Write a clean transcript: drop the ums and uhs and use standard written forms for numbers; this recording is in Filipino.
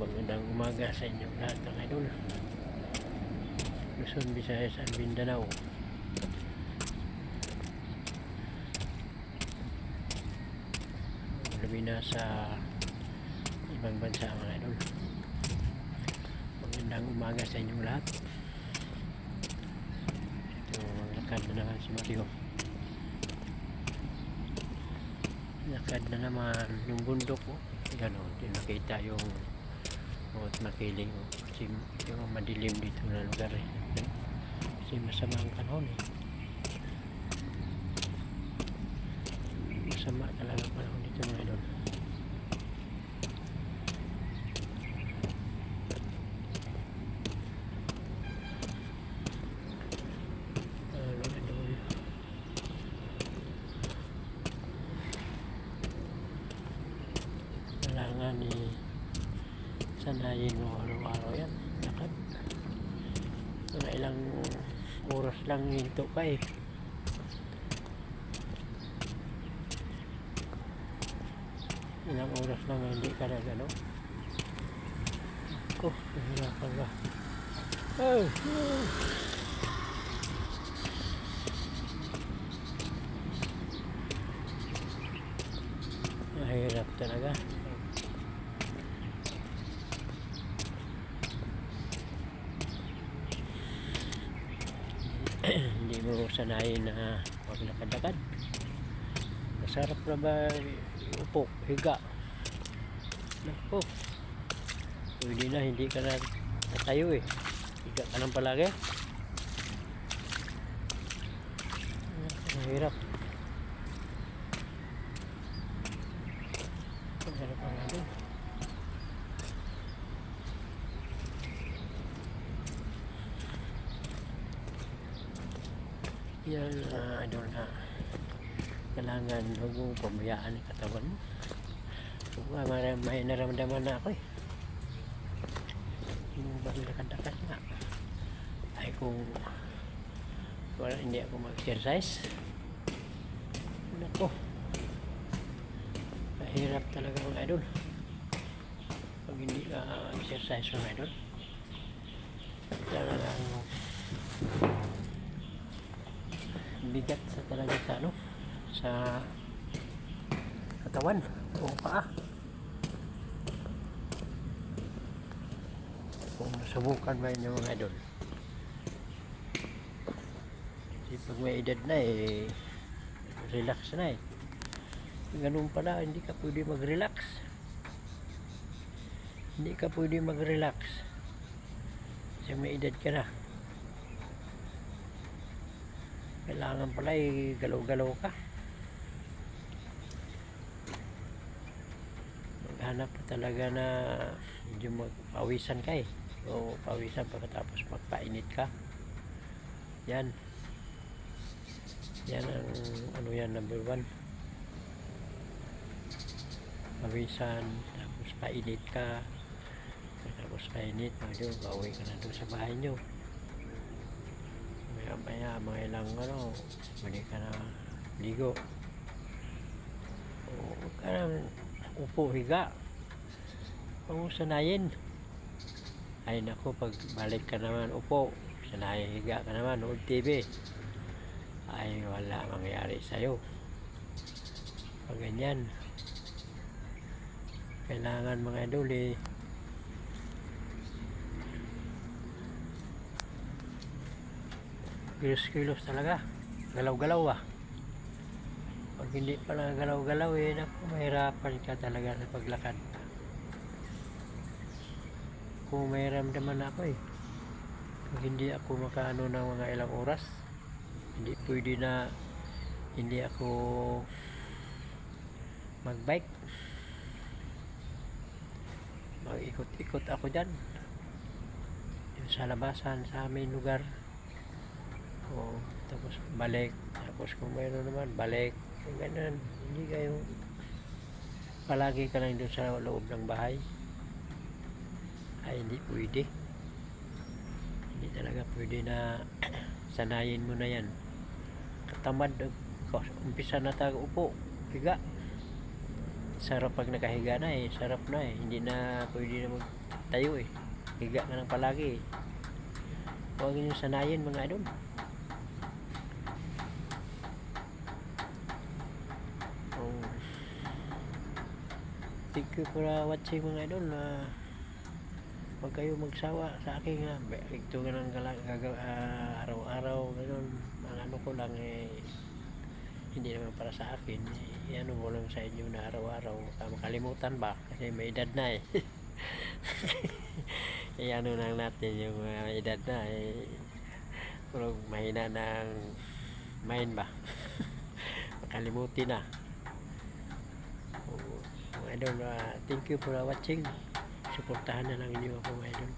Magandang umaga sa inyong lahat ng idol. Luzon, Visayas at Mindanao. Labi na sa ibang bansa mga idol. Magandang umaga sa inyong lahat. Ito, maglakad na naman si Mario. Lakad na naman yung bundok ko. Ganon, di nakita yung makiling kasi yung madilim dito na lugar kasi masama ang panahon masama talaga ang panahon dito mga idol. Kailangan sanayin mo araw-araw yan lakad. Mga ilang oras lang hinto ka ilang oras lang hindi ka na gano'n. Nahirapan ka. Mahirap talaga. Hindi mo sanayin na maglakad-lakad. Masarap na ba upo, higa? Naku, pwede na, hindi ka na natayo higa ka lang palagi. Mahirap. Mahirap ang natin. Yan, idol na kailangan huwag mong pabayaan ang katawan mo. May naramdaman na ako yung balakad-lakad nga ay kung wala, hindi ako mag-exercise, nako, mahirap talaga mga idol pag hindi ka exercise mga idol. Talagang bigat sa talaga sa katawan o paa. Kung nasubukan ba inyo mga idol, kasi pag may edad na relax na ganun pala, hindi ka pwede mag-relax, kasi may edad ka na. Kailangan pala galaw-galaw ka. Maghanap pa talaga na medyo magpawisan ka o pawisan pagkatapos magpainit ka. Yan ang number 1. Pawisan tapos painit ka, tapos painit medyo pauwi ka na doon sa bahay nyo. Maya mga ilang pwede ka na ligo o huwag ka nang upo, higa. Huwag mo sanayin. Ay naku, pag balik ka naman upo, sanayin higa ka naman, nood TV, ay wala mangyari sa'yo. Pag ganyan, kailangan mga idol kilos talaga, galaw-galaw pag hindi pala galaw-galaw naku, mahirapan ka talaga sa paglakad. Kung may ramdaman ako pag hindi ako makaano ng mga ilang oras, hindi pwede na hindi ako magbike, mag-ikot-ikot ako dyan sa labasan sa aming lugar. Tapos balik, tapos kung mayroon naman balik, ganun. Hindi kayo palagi ka lang doon sa loob ng bahay, ay hindi pwede. Hindi talaga pwede na sanayin mo na yan. Katamad, umpisa na tayo upo, higa, sarap pag nakahiga na eh. Sarap na eh. Hindi na pwede na magtayo eh. Higa ka lang palagi eh. Huwag niyo sanayin mga idol. Oh. Thank you for watching mga idol. Huwag kayo magsawa sa akin nga. Ito ka lang araw-araw. Ganun. Ang ano ko lang eh. Hindi naman para sa akin. Ano mo lang sa inyo na araw-araw. Makalimutan ba? Kasi may edad na eh. Ano lang natin yung edad na eh. Pero mahina ng mind ba? Makalimutin na. Mga idol, thank you for watching. Suportahan na lang inyo ako mga idol.